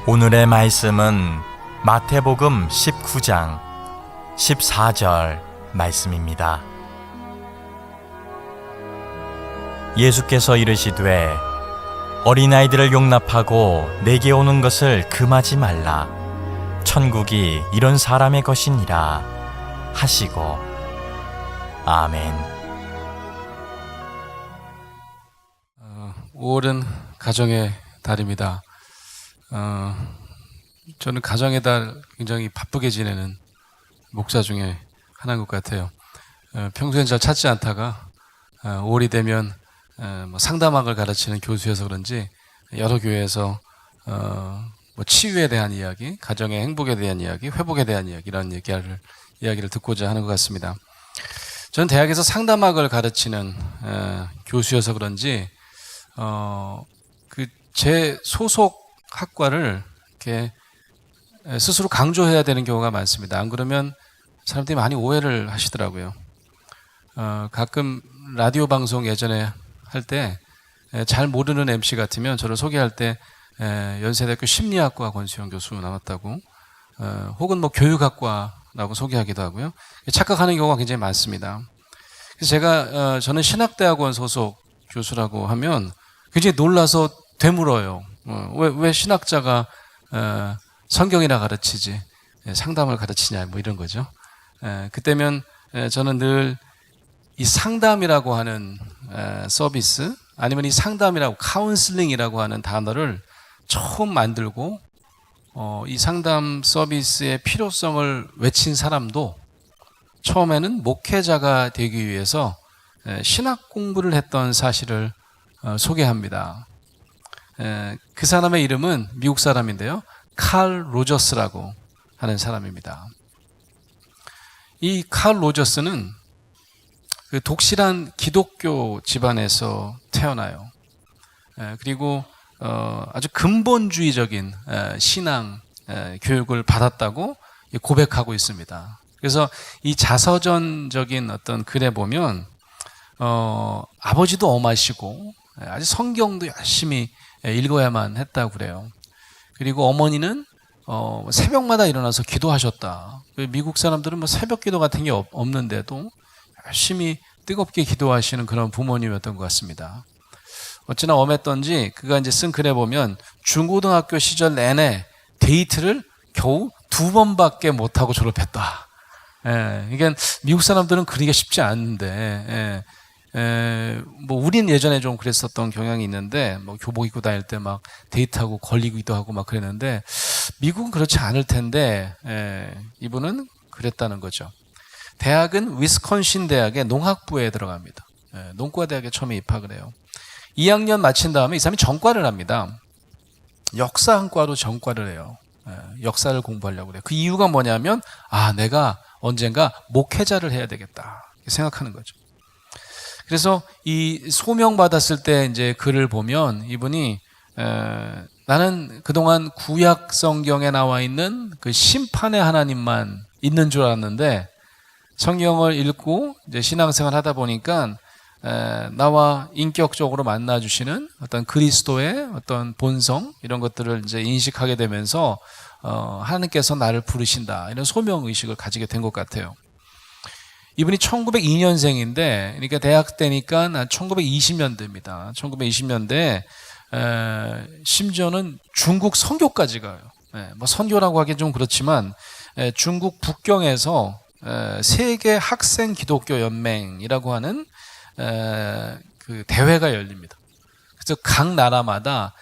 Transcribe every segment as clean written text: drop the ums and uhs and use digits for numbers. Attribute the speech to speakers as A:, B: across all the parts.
A: 오늘의 말씀은 마태복음 19장 14절 말씀입니다. 예수께서 이르시되 어린아이들을 용납하고 내게 오는 것을 금하지 말라. 천국이 이런 사람의 것이니라 하시고. 아멘.
B: 5월은 가정의 달입니다. 저는 가정의 달 굉장히 바쁘게 지내는 목사 중에 하나인 것 같아요. 평소엔 잘 찾지 않다가 5월이 되면 상담학을 가르치는 교수여서 그런지 여러 교회에서 치유에 대한 이야기, 가정의 행복에 대한 이야기, 회복에 대한 이야기, 이런 이야기를 듣고자 하는 것 같습니다. 저는 대학에서 상담학을 가르치는 교수여서 그런지 제 소속 학과를 이렇게 스스로 강조해야 되는 경우가 많습니다. 안 그러면 사람들이 많이 오해를 하시더라고요. 가끔 라디오 방송 예전에 할 때 잘 모르는 MC 같으면 저를 소개할 때 연세대학교 심리학과 권수영 교수 나왔다고, 혹은 교육학과라고 소개하기도 하고요. 착각하는 경우가 굉장히 많습니다. 그래서 저는 신학대학원 소속 교수라고 하면 굉장히 놀라서 되물어요. 왜 신학자가 성경이나 가르치지 상담을 가르치냐, 이런 거죠. 그때면 저는 늘 이 상담이라고 하는 서비스, 아니면 이 상담이라고, 카운슬링이라고 하는 단어를 처음 만들고 이 상담 서비스의 필요성을 외친 사람도 처음에는 목회자가 되기 위해서 신학 공부를 했던 사실을 소개합니다. 그 사람의 이름은 미국 사람인데요, 칼 로저스라고 하는 사람입니다. 이 칼 로저스는 그 독실한 기독교 집안에서 태어나요. 그리고 아주 근본주의적인 신앙 교육을 받았다고 고백하고 있습니다. 그래서 이 자서전적인 어떤 글에 보면 아버지도 엄하시고 아주 성경도 열심히 읽어야만 했다고 그래요. 그리고 어머니는 새벽마다 일어나서 기도하셨다. 미국 사람들은 새벽 기도 같은 게 없는데도 열심히 뜨겁게 기도하시는 그런 부모님이었던 것 같습니다. 어찌나 엄했던지 그가 이제 쓴 글에 보면 중고등학교 시절 내내 데이트를 겨우 2번밖에 못하고 졸업했다. 그러니까 미국 사람들은 그러기가 쉽지 않은데, 우린 예전에 좀 그랬었던 경향이 있는데, 교복 입고 다닐 때 막 데이트하고 걸리기도 하고 막 그랬는데, 미국은 그렇지 않을 텐데, 이분은 그랬다는 거죠. 대학은 위스콘신 대학의 농학부에 들어갑니다. 농과 대학에 처음에 입학을 해요. 2학년 마친 다음에 이 사람이 전과를 합니다. 역사학과로 전과를 해요. 역사를 공부하려고 그래요. 그 이유가 뭐냐면, 내가 언젠가 목회자를 해야 되겠다 생각하는 거죠. 그래서 이 소명받았을 때 이제 글을 보면 이분이 나는 그동안 구약 성경에 나와 있는 그 심판의 하나님만 있는 줄 알았는데, 성경을 읽고 이제 신앙생활 하다 보니까 나와 인격적으로 만나주시는 어떤 그리스도의 어떤 본성, 이런 것들을 이제 인식하게 되면서 하나님께서 나를 부르신다, 이런 소명의식을 가지게 된 것 같아요. 이분이 1902년생인데, 그러니까 대학 때니까 1920년대입니다. 1920년대에 심지어는 중국 선교까지 가요. 선교라고 하기 좀 그렇지만 중국 북경에서 세계 학생 기독교 연맹이라고 하는 그 대회가 열립니다. 그래서 각 나라마다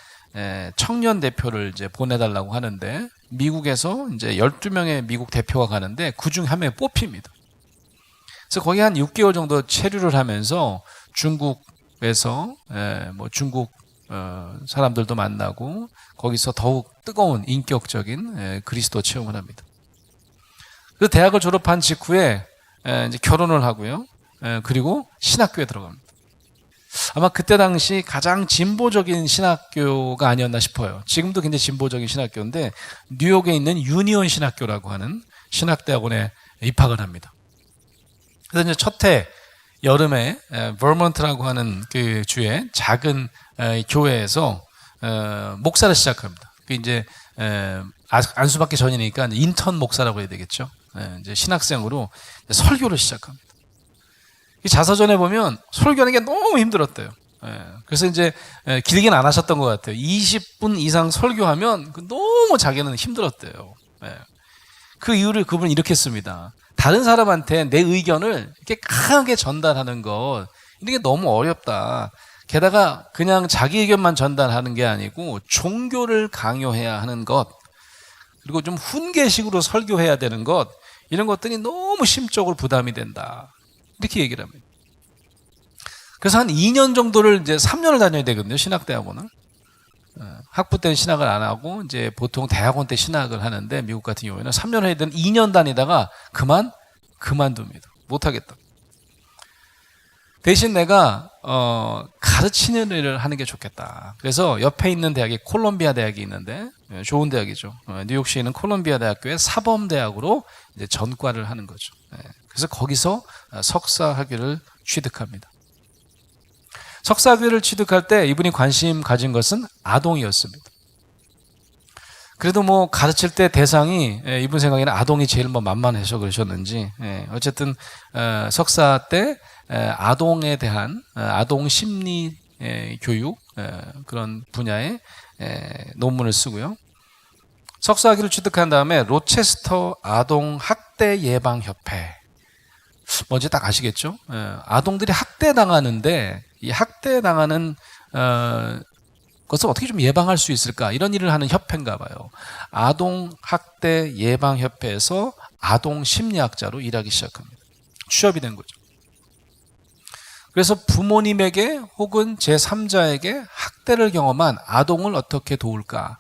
B: 청년 대표를 이제 보내달라고 하는데, 미국에서 이제 12명의 미국 대표가 가는데 그중 한 명이 뽑힙니다. 그래서 거기 한 6개월 정도 체류를 하면서 중국에서 중국 사람들도 만나고 거기서 더욱 뜨거운 인격적인 그리스도 체험을 합니다. 그 대학을 졸업한 직후에 이제 결혼을 하고요. 그리고 신학교에 들어갑니다. 아마 그때 당시 가장 진보적인 신학교가 아니었나 싶어요. 지금도 굉장히 진보적인 신학교인데, 뉴욕에 있는 유니온 신학교라고 하는 신학대학원에 입학을 합니다. 그래서 이제 첫 해 여름에 버먼트라고 하는 그 주의 작은 교회에서 목사를 시작합니다. 이제 안수받기 전이니까 인턴 목사라고 해야 되겠죠. 이제 신학생으로 설교를 시작합니다. 이 자서전에 보면 설교하는 게 너무 힘들었대요. 그래서 이제 길게는 안 하셨던 것 같아요. 20분 이상 설교하면 너무 자기는 힘들었대요. 그 이유를 그분은 이렇게 씁니다. 다른 사람한테 내 의견을 이렇게 강하게 전달하는 것, 이게 너무 어렵다. 게다가 그냥 자기 의견만 전달하는 게 아니고 종교를 강요해야 하는 것, 그리고 좀 훈계식으로 설교해야 되는 것, 이런 것들이 너무 심적으로 부담이 된다. 이렇게 얘기를 합니다. 그래서 한 2년 정도를 이제 3년을 다녀야 되거든요, 신학대학원을. 학부 때는 신학을 안 하고 이제 보통 대학원 때 신학을 하는데, 미국 같은 경우에는 3년 해야 되는 2년 다니다가 그만둡니다. 못하겠다. 대신 내가 가르치는 일을 하는 게 좋겠다. 그래서 옆에 있는 대학이 콜롬비아 대학이 있는데, 좋은 대학이죠. 뉴욕시에 있는 콜롬비아 대학교의 사범대학으로 이제 전과를 하는 거죠. 그래서 거기서 석사 학위를 취득합니다. 석사 학위를 취득할 때 이분이 관심 가진 것은 아동이었습니다. 그래도 뭐 가르칠 때 대상이 이분 생각에는 아동이 제일 뭐 만만해서 그러셨는지, 어쨌든 석사 때 아동에 대한 아동 심리 교육 그런 분야의 논문을 쓰고요. 석사 학위를 취득한 다음에 로체스터 아동 학대 예방 협회, 뭔지 딱 아시겠죠? 아동들이 학대당하는데 이 학대당하는 것을 어떻게 좀 예방할 수 있을까, 이런 일을 하는 협회인가 봐요. 아동 학대 예방 협회에서 아동 심리학자로 일하기 시작합니다. 취업이 된 거죠. 그래서 부모님에게 혹은 제3자에게 학대를 경험한 아동을 어떻게 도울까,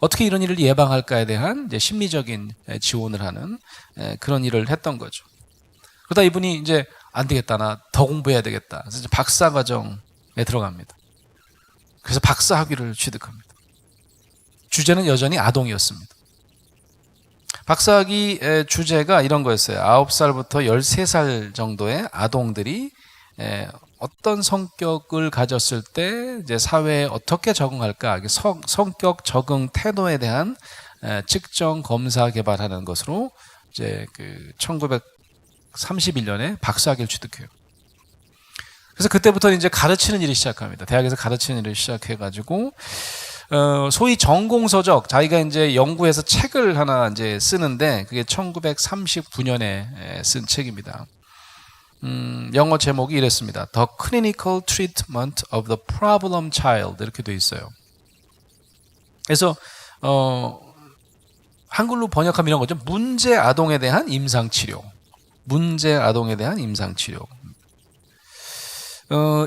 B: 어떻게 이런 일을 예방할까에 대한 이제 심리적인 지원을 하는 그런 일을 했던 거죠. 그러다 이분이 이제 안 되겠다, 나 더 공부해야 되겠다. 그래서 이제 박사 과정에 들어갑니다. 그래서 박사 학위를 취득합니다. 주제는 여전히 아동이었습니다. 박사 학위의 주제가 이런 거였어요. 9살부터 13살 정도의 아동들이 어떤 성격을 가졌을 때 이제 사회에 어떻게 적응할까, 성격 적응 태도에 대한 측정 검사 개발하는 것으로 이제 그 1931년에 박사학위를 취득해요. 그래서 그때부터 이제 가르치는 일을 시작합니다. 대학에서 가르치는 일을 시작해가지고 소위 전공서적, 자기가 이제 연구해서 책을 하나 이제 쓰는데, 그게 1939년에 쓴 책입니다. 영어 제목이 이랬습니다. The Clinical Treatment of the Problem Child, 이렇게 돼 있어요. 그래서 한글로 번역하면 이런 거죠. 문제 아동에 대한 임상치료. 문제 아동에 대한 임상치료.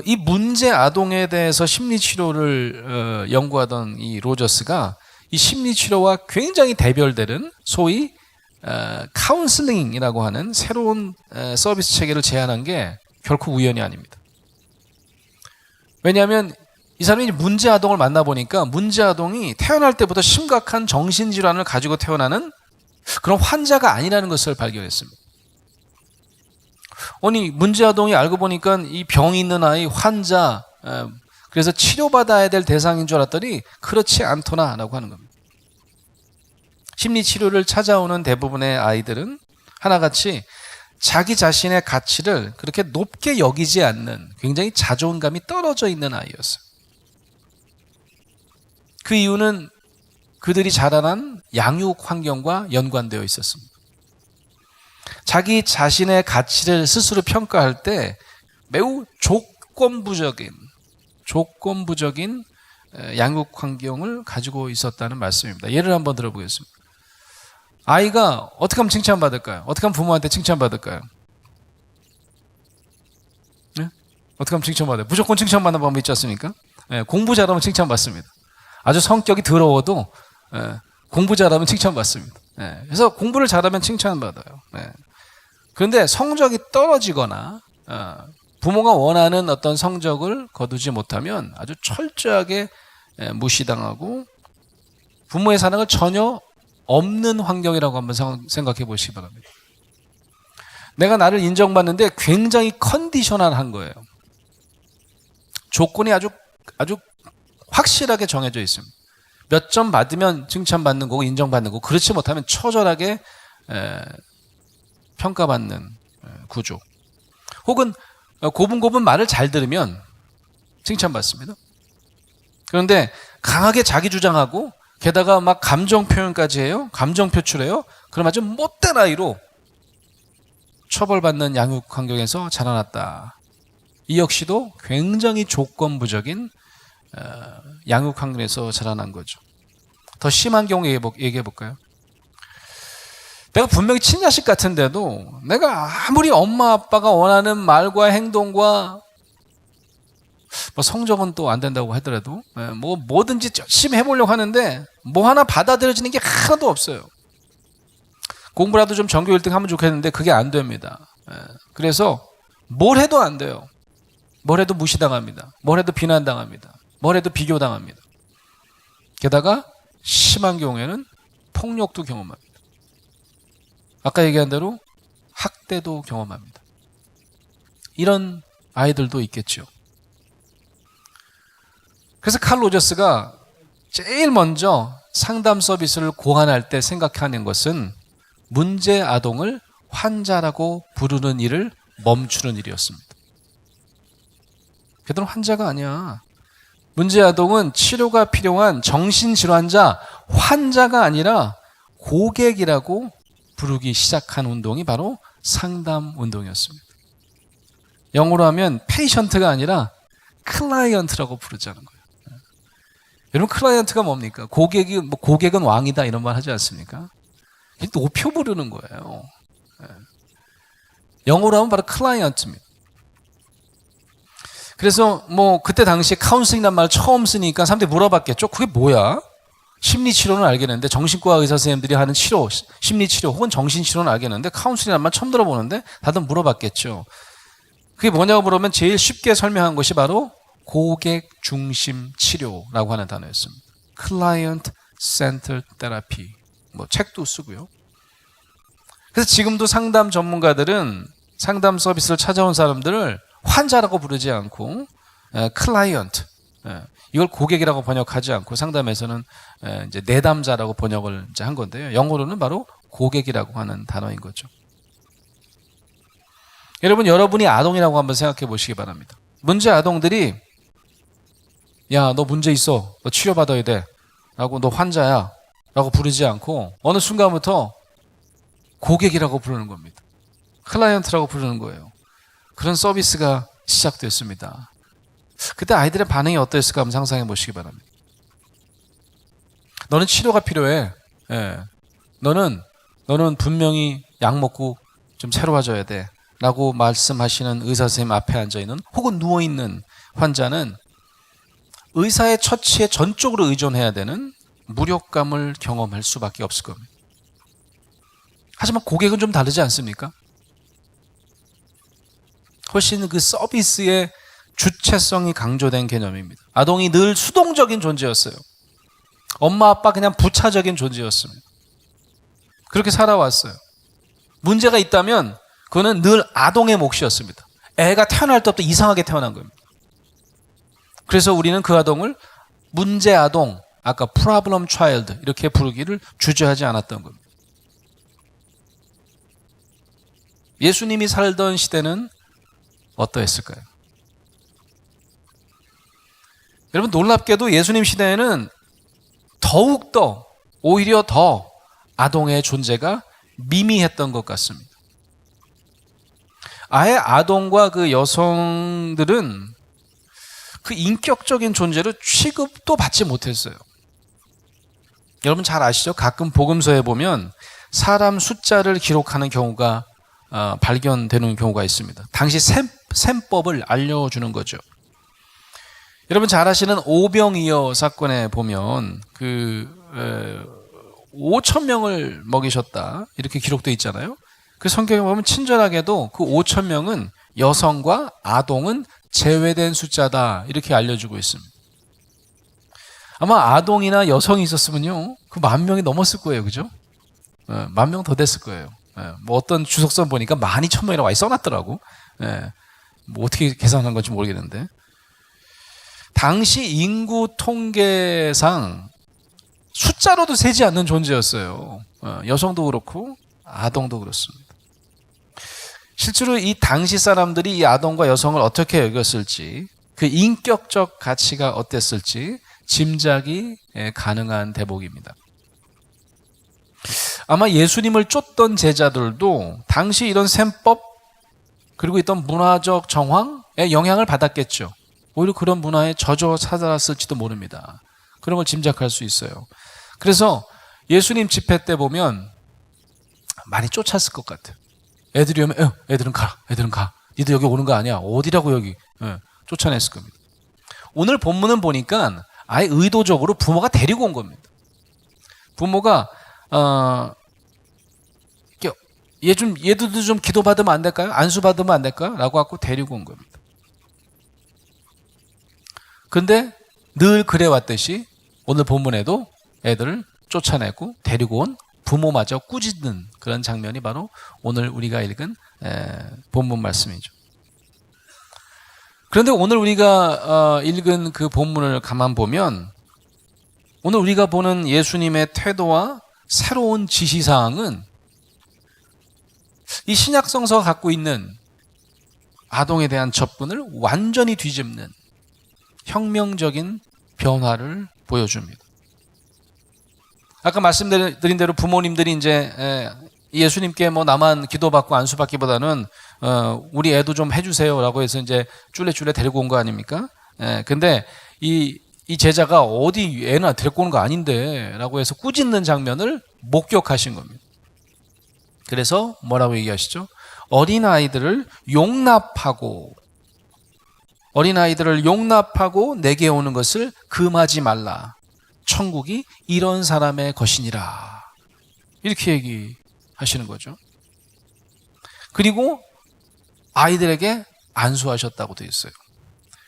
B: 이 문제 아동에 대해서 심리치료를 연구하던 이 로저스가 이 심리치료와 굉장히 대별되는 소위 카운슬링이라고 하는 새로운 서비스 체계를 제안한 게 결코 우연이 아닙니다. 왜냐하면 이 사람이 문제 아동을 만나보니까 문제 아동이 태어날 때부터 심각한 정신질환을 가지고 태어나는 그런 환자가 아니라는 것을 발견했습니다. 아니, 문제 아동이 알고 보니까 이 병이 있는 아이, 환자, 그래서 치료받아야 될 대상인 줄 알았더니 그렇지 않더나라고 하는 겁니다. 심리치료를 찾아오는 대부분의 아이들은 하나같이 자기 자신의 가치를 그렇게 높게 여기지 않는 굉장히 자존감이 떨어져 있는 아이였어요. 그 이유는 그들이 자라난 양육 환경과 연관되어 있었습니다. 자기 자신의 가치를 스스로 평가할 때 매우 조건부적인 양육 환경을 가지고 있었다는 말씀입니다. 예를 한번 들어보겠습니다. 아이가 어떻게 하면 칭찬받을까요? 어떻게 하면 부모한테 칭찬받을까요? 네? 어떻게 하면 칭찬받아요? 무조건 칭찬받는 방법이 있지 않습니까? 네, 공부 잘하면 칭찬받습니다. 아주 성격이 더러워도 공부 잘하면 칭찬받습니다. 네, 그래서 공부를 잘하면 칭찬받아요. 네. 그런데 성적이 떨어지거나 부모가 원하는 어떤 성적을 거두지 못하면 아주 철저하게 무시당하고 부모의 사랑을 전혀 없는 환경이라고 한번 생각해 보시기 바랍니다. 내가 나를 인정받는데 굉장히 컨디셔널한 거예요. 조건이 아주 확실하게 정해져 있습니다. 몇 점 받으면 칭찬받는 거고 인정받는 거고 그렇지 못하면 처절하게 평가받는 구조. 혹은 고분고분 말을 잘 들으면 칭찬받습니다. 그런데 강하게 자기 주장하고 게다가 막 감정 표현까지 해요. 감정 표출해요. 그럼 아주 못된 아이로 처벌받는 양육 환경에서 자라났다. 이 역시도 굉장히 조건부적인 양육 환경에서 자라난 거죠. 더 심한 경우 얘기해 볼까요? 내가 분명히 친자식 같은데도 내가 아무리 엄마 아빠가 원하는 말과 행동과 뭐 성적은 또 안 된다고 하더라도 뭐 뭐든지 열심히 해보려고 하는데 뭐 하나 받아들여지는 게 하나도 없어요. 공부라도 좀 전교 1등 하면 좋겠는데 그게 안 됩니다. 그래서 뭘 해도 안 돼요. 뭘 해도 무시당합니다. 뭘 해도 비난당합니다. 뭘 해도 비교당합니다. 게다가 심한 경우에는 폭력도 경험합니다. 아까 얘기한 대로 학대도 경험합니다. 이런 아이들도 있겠죠. 그래서 칼 로저스가 제일 먼저 상담 서비스를 고안할 때 생각하는 것은 문제 아동을 환자라고 부르는 일을 멈추는 일이었습니다. 걔들은 환자가 아니야. 문제 아동은 치료가 필요한 정신질환자, 환자가 아니라 고객이라고 부르기 시작한 운동이 바로 상담 운동이었습니다. 영어로 하면 페이션트가 아니라 클라이언트라고 부르자는 거예요. 여러분 클라이언트가 뭡니까? 고객은 왕이다 이런 말 하지 않습니까? 높여 부르는 거예요. 영어로 하면 바로 클라이언트입니다. 그래서 뭐 그때 당시에 카운슬링이란 말을 처음 쓰니까 사람들이 물어봤겠죠. 그게 뭐야? 심리치료는 알겠는데 정신과 의사 선생님들이 하는 치료, 심리치료 혹은 정신치료는 알겠는데 카운슬링이란 말 처음 들어보는데 다들 물어봤겠죠. 그게 뭐냐고 물으면 제일 쉽게 설명한 것이 바로 고객 중심 치료라고 하는 단어였습니다. Client Centered Therapy. 뭐 책도 쓰고요. 그래서 지금도 상담 전문가들은 상담 서비스를 찾아온 사람들을 환자라고 부르지 않고 클라이언트, 이걸 고객이라고 번역하지 않고 상담에서는 이제 내담자라고 번역을 이제 한 건데요. 영어로는 바로 고객이라고 하는 단어인 거죠. 여러분이 아동이라고 한번 생각해 보시기 바랍니다. 문제 아동들이 야, 너 문제 있어. 너 치료받아야 돼. 라고 너 환자야. 라고 부르지 않고 어느 순간부터 고객이라고 부르는 겁니다. 클라이언트라고 부르는 거예요. 그런 서비스가 시작됐습니다. 그때 아이들의 반응이 어떠했을까 한번 상상해 보시기 바랍니다. 너는 치료가 필요해. 너는 분명히 약 먹고 좀 새로워져야 돼. 라고 말씀하시는 의사 선생님 앞에 앉아있는 혹은 누워있는 환자는 의사의 처치에 전적으로 의존해야 되는 무력감을 경험할 수밖에 없을 겁니다. 하지만 고객은 좀 다르지 않습니까? 훨씬 그 서비스의 주체성이 강조된 개념입니다. 아동이 늘 수동적인 존재였어요. 엄마 아빠 그냥 부차적인 존재였습니다. 그렇게 살아왔어요. 문제가 있다면 그거는 늘 아동의 몫이었습니다. 애가 태어날 때부터 이상하게 태어난 겁니다. 그래서 우리는 그 아동을 문제 아동, 아까 problem child 이렇게 부르기를 주저하지 않았던 겁니다. 예수님이 살던 시대는 어떠했을까요? 여러분 놀랍게도 예수님 시대에는 더욱더 오히려 더 아동의 존재가 미미했던 것 같습니다. 아예 아동과 그 여성들은 그 인격적인 존재로 취급도 받지 못했어요. 여러분 잘 아시죠? 가끔 복음서에 보면 사람 숫자를 기록하는 경우가 발견되는 경우가 있습니다. 당시 셈법을 알려주는 거죠. 여러분 잘 아시는 오병이어 사건에 보면 5,000명을 먹이셨다 이렇게 기록되어 있잖아요. 그 성경에 보면 친절하게도 그 5,000명은 여성과 아동은 제외된 숫자다 이렇게 알려주고 있습니다. 아마 아동이나 여성이 있었으면요 그 10,000명이 넘었을 거예요. 그죠? 10,000명 더 됐을 거예요. 뭐 어떤 주석선 보니까 12,000명이라고 많이 써놨더라고. 뭐 어떻게 계산한 건지 모르겠는데 당시 인구 통계상 숫자로도 세지 않는 존재였어요. 여성도 그렇고 아동도 그렇습니다. 실제로 이 당시 사람들이 이 아동과 여성을 어떻게 여겼을지, 그 인격적 가치가 어땠을지 짐작이 가능한 대목입니다. 아마 예수님을 쫓던 제자들도 당시 이런 셈법 그리고 있던 문화적 정황에 영향을 받았겠죠. 오히려 그런 문화에 젖어 살았을지도 모릅니다. 그런 걸 짐작할 수 있어요. 그래서 예수님 집회 때 보면 많이 쫓았을 것 같아요. 애들이 오면 애들은 가. 니들 여기 오는 거 아니야. 어디라고 여기. 쫓아냈을 겁니다. 오늘 본문은 보니까 아예 의도적으로 부모가 데리고 온 겁니다. 부모가 얘들도 좀 기도받으면 안 될까요? 안수받으면 안 될까요? 라고 갖고 데리고 온 겁니다. 근데 늘 그래왔듯이 오늘 본문에도 애들을 쫓아내고 데리고 온 부모마저 꾸짖는 그런 장면이 바로 오늘 우리가 읽은 본문 말씀이죠. 그런데 오늘 우리가 읽은 그 본문을 가만 보면 오늘 우리가 보는 예수님의 태도와 새로운 지시사항은 이 신약성서가 갖고 있는 아동에 대한 접근을 완전히 뒤집는 혁명적인 변화를 보여줍니다. 아까 말씀드린 대로 부모님들이 이제 예수님께 뭐 나만 기도받고 안수받기보다는 우리 애도 좀 해주세요라고 해서 이제 쫄래쫄래 데리고 온 거 아닙니까? 근데 이 제자가 어디 애나 데리고 오는 거 아닌데라고 해서 꾸짖는 장면을 목격하신 겁니다. 그래서 뭐라고 얘기하시죠? 어린아이들을 용납하고 내게 오는 것을 금하지 말라. 천국이 이런 사람의 것이니라. 이렇게 얘기하시는 거죠. 그리고 아이들에게 안수하셨다고 되어 있어요.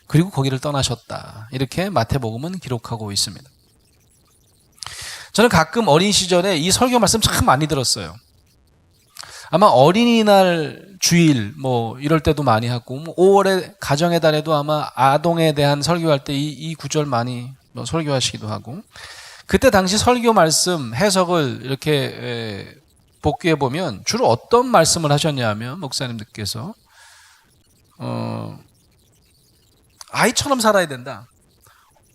B: 그리고 거기를 떠나셨다. 이렇게 마태복음은 기록하고 있습니다. 저는 가끔 어린 시절에 이 설교 말씀 참 많이 들었어요. 아마 어린이날 주일 뭐 이럴 때도 많이 하고 5월에 가정의 달에도 아마 아동에 대한 설교할 때 이 구절 많이 설교하시기도 하고 그때 당시 설교 말씀 해석을 이렇게 복귀해 보면 주로 어떤 말씀을 하셨냐면 목사님들께서 아이처럼 살아야 된다.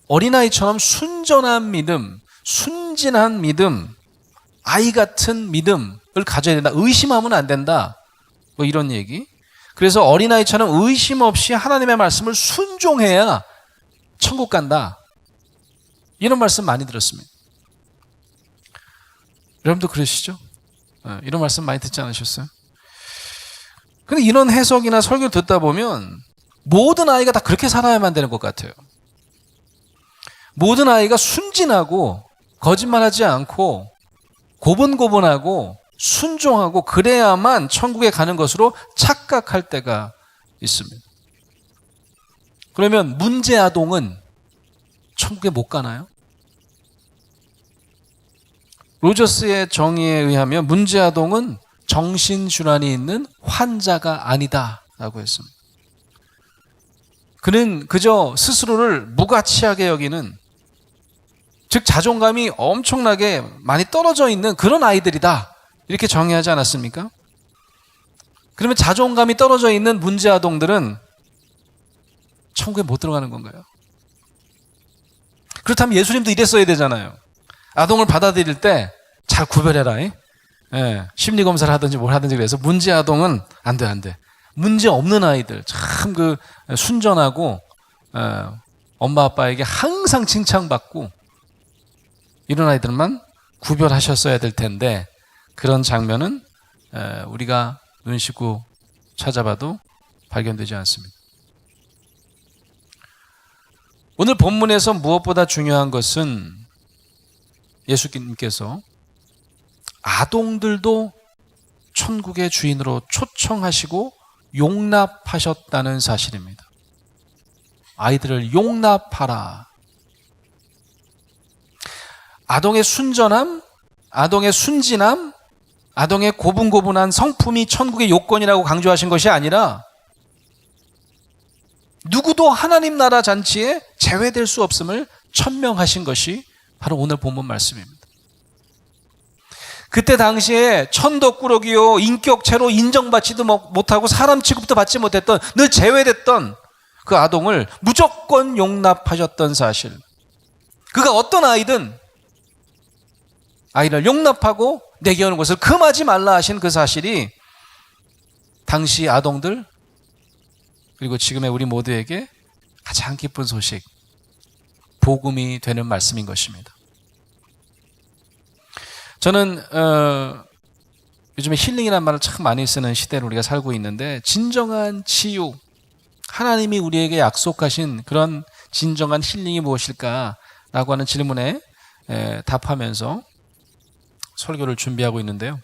B: 어린아이처럼 순전한 믿음, 순진한 믿음, 아이 같은 믿음을 가져야 된다. 의심하면 안 된다. 뭐 이런 얘기. 그래서 어린아이처럼 의심 없이 하나님의 말씀을 순종해야 천국 간다. 이런 말씀 많이 들었습니다. 여러분도 그러시죠? 이런 말씀 많이 듣지 않으셨어요? 근데 이런 해석이나 설교를 듣다 보면 모든 아이가 다 그렇게 살아야만 되는 것 같아요. 모든 아이가 순진하고 거짓말하지 않고 고분고분하고 순종하고 그래야만 천국에 가는 것으로 착각할 때가 있습니다. 그러면 문제 아동은 천국에 못 가나요? 로저스의 정의에 의하면 문제 아동은 정신질환이 있는 환자가 아니다라고 했습니다. 그는 그저 스스로를 무가치하게 여기는, 즉 자존감이 엄청나게 많이 떨어져 있는 그런 아이들이다, 이렇게 정의하지 않았습니까? 그러면 자존감이 떨어져 있는 문제 아동들은 천국에 못 들어가는 건가요? 그렇다면 예수님도 이랬어야 되잖아요. 아동을 받아들일 때 잘 구별해라. 심리검사를 하든지 뭘 하든지 그래서 문제 아동은 안 돼. 문제 없는 아이들, 참 그 순전하고 엄마 아빠에게 항상 칭찬받고 이런 아이들만 구별하셨어야 될 텐데 그런 장면은 우리가 눈 씻고 찾아봐도 발견되지 않습니다. 오늘 본문에서 무엇보다 중요한 것은 예수님께서 아동들도 천국의 주인으로 초청하시고 용납하셨다는 사실입니다. 아이들을 용납하라. 아동의 순전함, 아동의 순진함, 아동의 고분고분한 성품이 천국의 요건이라고 강조하신 것이 아니라 누구도 하나님 나라 잔치에 제외될 수 없음을 천명하신 것이 바로 오늘 본문 말씀입니다. 그때 당시에 천덕꾸러기요 인격체로 인정받지도 못하고 사람 취급도 받지 못했던, 늘 제외됐던 그 아동을 무조건 용납하셨던 사실, 그가 어떤 아이든 아이를 용납하고 내게 오는 것을 금하지 말라 하신 그 사실이 당시 아동들 그리고 지금의 우리 모두에게 가장 기쁜 소식, 복음이 되는 말씀인 것입니다. 저는 요즘에 힐링이라는 말을 참 많이 쓰는 시대로 우리가 살고 있는데, 진정한 치유, 하나님이 우리에게 약속하신 그런 진정한 힐링이 무엇일까라고 하는 질문에 답하면서 설교를 준비하고 있는데요.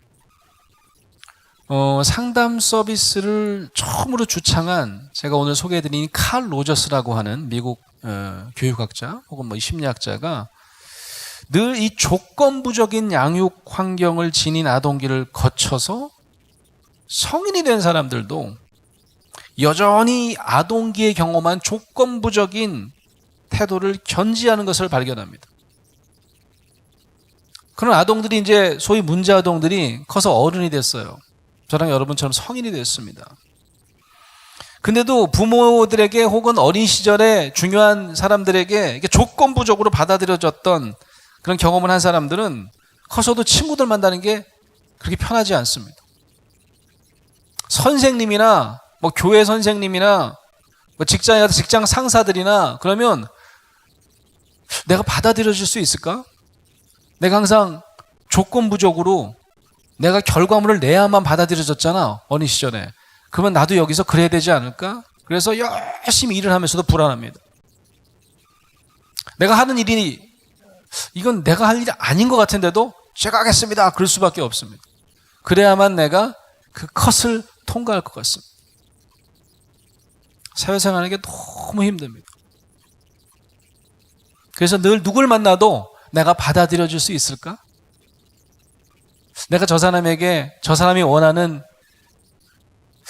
B: 상담 서비스를 처음으로 주창한, 제가 오늘 소개해드린 칼 로저스라고 하는 미국 교육학자 혹은 심리학자가 늘 이 조건부적인 양육 환경을 지닌 아동기를 거쳐서 성인이 된 사람들도 여전히 아동기에 경험한 조건부적인 태도를 견지하는 것을 발견합니다. 그런 아동들이 이제 소위 문제 아동들이 커서 어른이 됐어요. 저랑 여러분처럼 성인이 됐습니다. 근데도 부모들에게 혹은 어린 시절에 중요한 사람들에게 조건부적으로 받아들여졌던 그런 경험을 한 사람들은 커서도 친구들 만나는 게 그렇게 편하지 않습니다. 선생님이나 교회 선생님이나 직장에 가서 직장 상사들이나 그러면 내가 받아들여질 수 있을까? 내가 항상 조건부적으로 내가 결과물을 내야만 받아들여졌잖아, 어린 시절에. 그러면 나도 여기서 그래야 되지 않을까? 그래서 열심히 일을 하면서도 불안합니다. 내가 하는 일이 이건 내가 할 일이 아닌 것 같은데도 제가 하겠습니다, 그럴 수밖에 없습니다. 그래야만 내가 그 컷을 통과할 것 같습니다. 사회생활하는 게 너무 힘듭니다. 그래서 늘 누굴 만나도 내가 받아들여줄 수 있을까? 내가 저 사람에게 저 사람이 원하는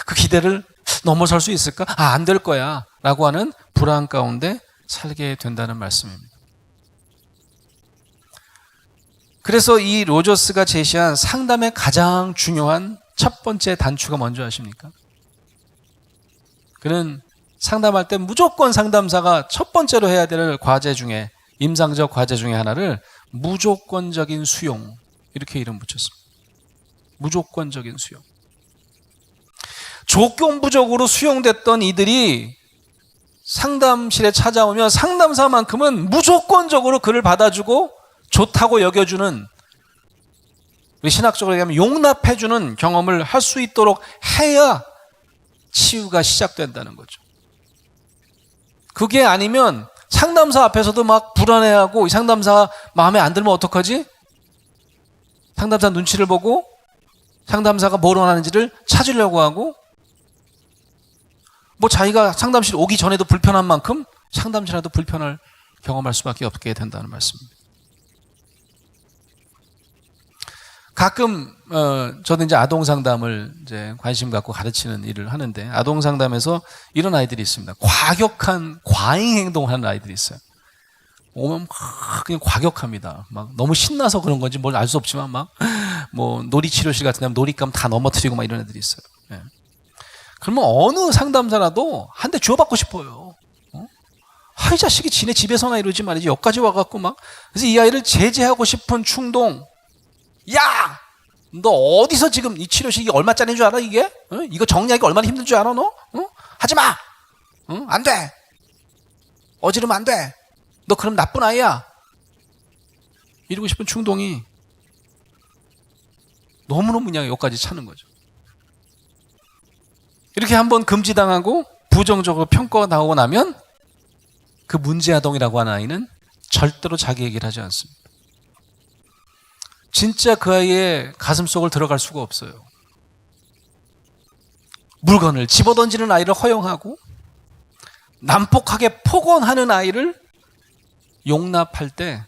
B: 그 기대를 넘어설 수 있을까? 안 될 거야 라고 하는 불안 가운데 살게 된다는 말씀입니다. 그래서 이 로저스가 제시한 상담의 가장 중요한 첫 번째 단추가 뭔지 아십니까? 그는 상담할 때 무조건 상담사가 첫 번째로 해야 될 과제 중에, 임상적 과제 중에 하나를 무조건적인 수용, 이렇게 이름 붙였습니다. 무조건적인 수용. 조건부적으로 수용됐던 이들이 상담실에 찾아오면 상담사만큼은 무조건적으로 그를 받아주고 좋다고 여겨주는, 우리 신학적으로 얘기하면 용납해주는 경험을 할 수 있도록 해야 치유가 시작된다는 거죠. 그게 아니면 상담사 앞에서도 막 불안해하고, 이 상담사 마음에 안 들면 어떡하지? 상담사 눈치를 보고 상담사가 뭘 원하는지를 찾으려고 하고, 자기가 상담실 오기 전에도 불편한 만큼 상담실에도 불편을 경험할 수밖에 없게 된다는 말씀입니다. 가끔 저도 이제 아동 상담을 이제 관심 갖고 가르치는 일을 하는데, 아동 상담에서 이런 아이들이 있습니다. 과격한 과잉 행동을 하는 아이들이 있어요. 오면 막 그냥 과격합니다. 막 너무 신나서 그런 건지 뭘 알 수 없지만 막 놀이 치료실 같은 데 놀이감 다 넘어뜨리고 막 이런 애들이 있어요. 예. 그러면 어느 상담사라도 한 대 주워받고 싶어요. 이 자식이 지네 집에서나 이러지 말이지 여기까지 와갖고 막. 그래서 이 아이를 제재하고 싶은 충동. 야! 너 어디서 지금 이 치료실이 얼마짜리인 줄 알아, 이게? 이거 정리하기 얼마나 힘든 줄 알아, 너? 하지 마! 안 돼! 어지르면 안 돼! 너 그럼 나쁜 아이야! 이러고 싶은 충동이 너무너무 그냥 여기까지 차는 거죠. 이렇게 한번 금지당하고 부정적으로 평가가 나오고 나면 그 문제아동이라고 하는 아이는 절대로 자기 얘기를 하지 않습니다. 진짜 그 아이의 가슴 속을 들어갈 수가 없어요. 물건을 집어던지는 아이를 허용하고 난폭하게 폭언하는 아이를 용납할 때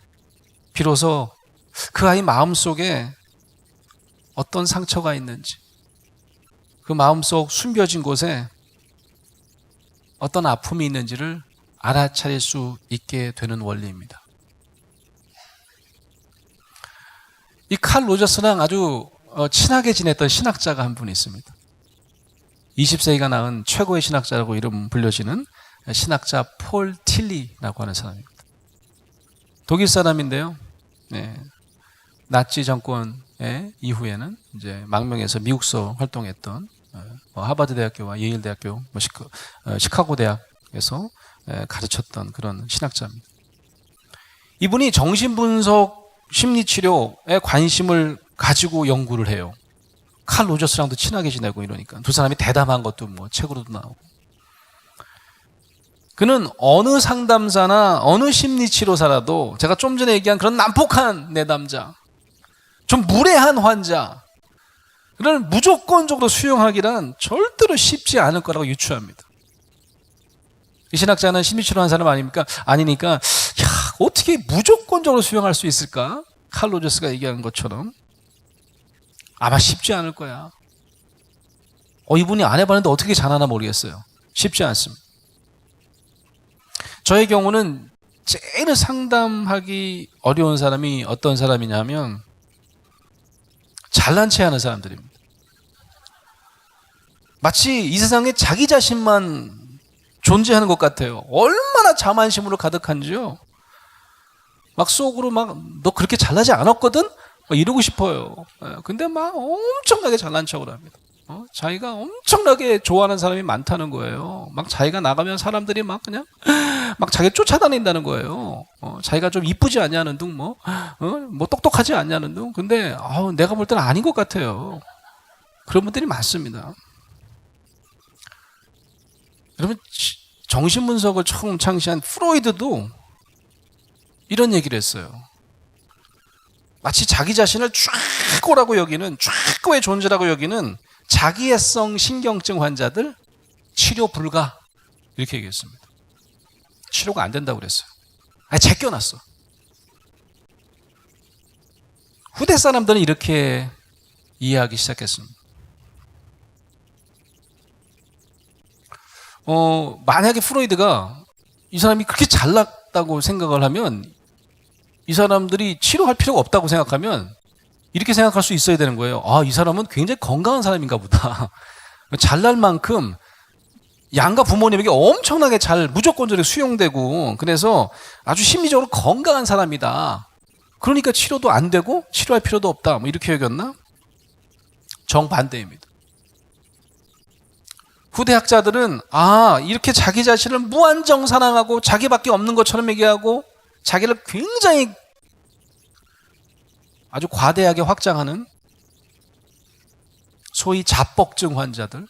B: 비로소 그 아이 마음속에 어떤 상처가 있는지, 그 마음속 숨겨진 곳에 어떤 아픔이 있는지를 알아차릴 수 있게 되는 원리입니다. 이 칼 로저스랑 아주 친하게 지냈던 신학자가 한 분 있습니다. 20세기가 낳은 최고의 신학자라고 이름 불려지는 신학자 폴 틸리라고 하는 사람입니다. 독일 사람인데요. 네. 나치 정권의 이후에는 이제 망명해서 미국서 활동했던 하버드 대학교와 예일 대학교, 시카고 대학에서 가르쳤던 그런 신학자입니다. 이분이 정신분석 심리치료에 관심을 가지고 연구를 해요. 칼 로저스랑도 친하게 지내고 이러니까 두 사람이 대담한 것도 뭐 책으로도 나오고. 그는 어느 상담사나 어느 심리치료사라도 제가 좀 전에 얘기한 그런 난폭한 내담자, 좀 무례한 환자, 그런 무조건적으로 수용하기란 절대로 쉽지 않을 거라고 유추합니다. 이 신학자는 심리치료하는 사람 아닙니까? 아니니까 야, 어떻게 무조건적으로 수용할 수 있을까? 칼 로저스가 얘기한 것처럼 아마 쉽지 않을 거야. 이분이 안 해봤는데 어떻게 잘하나 모르겠어요. 쉽지 않습니다. 저의 경우는 제일 상담하기 어려운 사람이 어떤 사람이냐면 잘난 체하는 사람들입니다. 마치 이 세상에 자기 자신만 존재하는 것 같아요. 얼마나 자만심으로 가득한지요. 막 속으로 막 너 그렇게 잘나지 않았거든? 이러고 싶어요. 근데 막 엄청나게 잘난 척을 합니다. 자기가 엄청나게 좋아하는 사람이 많다는 거예요. 막 자기가 나가면 사람들이 막 그냥 막 자기 쫓아다닌다는 거예요. 자기가 좀 이쁘지 않냐는 둥, 뭐 똑똑하지 않냐는 둥. 근데 내가 볼 때는 아닌 것 같아요. 그런 분들이 많습니다. 여러분, 정신분석을 처음 창시한 프로이드도 이런 얘기를 했어요. 마치 자기 자신을 최고라고 여기는, 최고의 존재라고 여기는 자기애성 신경증 환자들 치료 불가, 이렇게 얘기했습니다. 치료가 안 된다고 그랬어요. 제껴놨어. 후대 사람들은 이렇게 이해하기 시작했습니다. 만약에 프로이드가 이 사람이 그렇게 잘났다고 생각을 하면, 이 사람들이 치료할 필요가 없다고 생각하면 이렇게 생각할 수 있어야 되는 거예요. 이 사람은 굉장히 건강한 사람인가 보다. 잘날 만큼 양가 부모님에게 엄청나게 잘 무조건적으로 수용되고, 그래서 아주 심리적으로 건강한 사람이다. 그러니까 치료도 안 되고 치료할 필요도 없다. 뭐 이렇게 여겼나? 정반대입니다. 후대 학자들은 이렇게 자기 자신을 무한정 사랑하고 자기밖에 없는 것처럼 얘기하고 자기를 굉장히 아주 과대하게 확장하는 소위 자뻑증 환자들,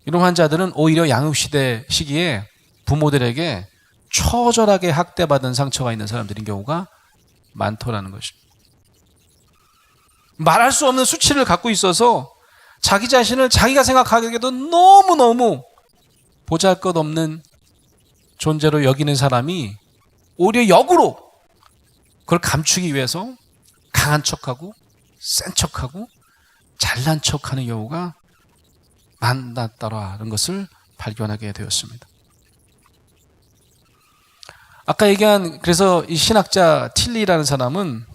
B: 이런 환자들은 오히려 양육시대 시기에 부모들에게 처절하게 학대받은 상처가 있는 사람들인 경우가 많더라는 것입니다. 말할 수 없는 수치를 갖고 있어서 자기 자신을 자기가 생각하기에도 너무너무 보잘것없는 존재로 여기는 사람이 오히려 역으로 그걸 감추기 위해서 강한 척하고 센 척하고 잘난 척하는 경우가 많았다라는 것을 발견하게 되었습니다. 아까 얘기한, 그래서 이 신학자 틸리라는 사람은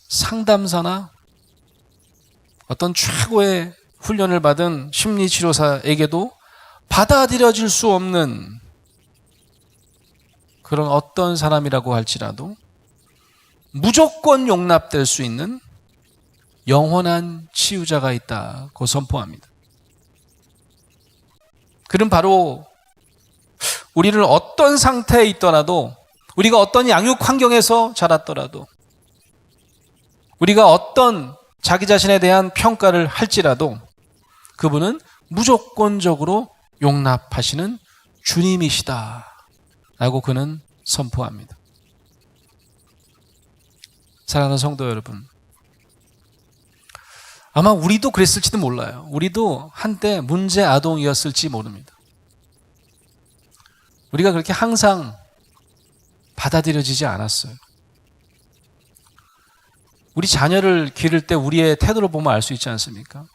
B: 상담사나 어떤 최고의 훈련을 받은 심리치료사에게도 받아들여질 수 없는 그런 어떤 사람이라고 할지라도 무조건 용납될 수 있는 영원한 치유자가 있다고 선포합니다. 그는 바로 우리를 어떤 상태에 있더라도, 우리가 어떤 양육 환경에서 자랐더라도, 우리가 어떤 자기 자신에 대한 평가를 할지라도 그분은 무조건적으로 용납하시는 주님이시다 라고 그는 선포합니다. 사랑하는 성도 여러분, 아마 우리도 그랬을지도 몰라요. 우리도 한때 문제 아동이었을지 모릅니다. 우리가 그렇게 항상 받아들여지지 않았어요. 우리 자녀를 기를 때 우리의 태도를 보면 알 수 있지 않습니까?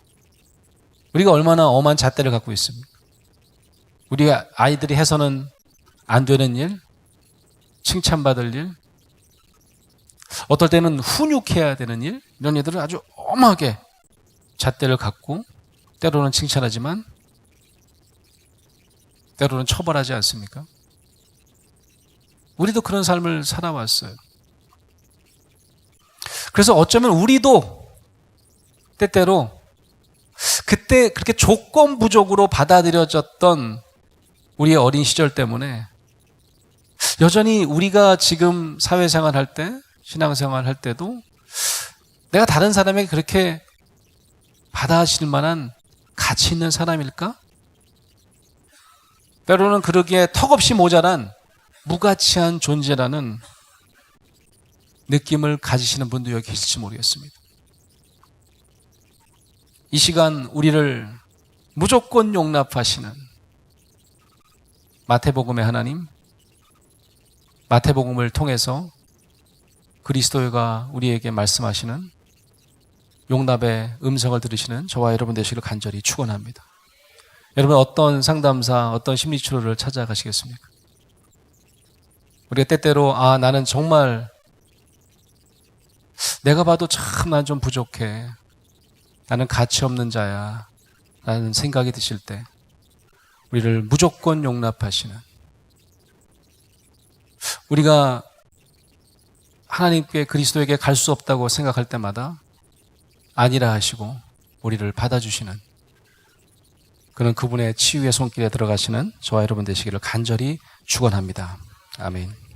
B: 우리가 얼마나 엄한 잣대를 갖고 있습니까? 우리 아이들이 해서는 안 되는 일, 칭찬받을 일, 어떨 때는 훈육해야 되는 일, 이런 일들은 아주 엄하게 잣대를 갖고 때로는 칭찬하지만 때로는 처벌하지 않습니까? 우리도 그런 삶을 살아왔어요. 그래서 어쩌면 우리도 때때로 그때 그렇게 조건부족으로 받아들여졌던 우리의 어린 시절 때문에 여전히 우리가 지금 사회생활 할 때, 신앙생활 할 때도 내가 다른 사람에게 그렇게 받아들일 만한 가치 있는 사람일까? 때로는 그러기에 턱없이 모자란 무가치한 존재라는 느낌을 가지시는 분도 여기 계실지 모르겠습니다. 이 시간 우리를 무조건 용납하시는 마태복음의 하나님, 마태복음을 통해서 그리스도가 우리에게 말씀하시는 용납의 음성을 들으시는 저와 여러분 되시기를 간절히 축원합니다. 여러분 어떤 상담사, 어떤 심리치료를 찾아가시겠습니까? 우리가 때때로 나는 정말 내가 봐도 참 난 좀 부족해. 나는 가치 없는 자야. 라는 생각이 드실 때 우리를 무조건 용납하시는, 우리가 하나님께 그리스도에게 갈 수 없다고 생각할 때마다 아니라 하시고 우리를 받아주시는 그는 그분의 치유의 손길에 들어가시는 저와 여러분 되시기를 간절히 축원합니다. 아멘.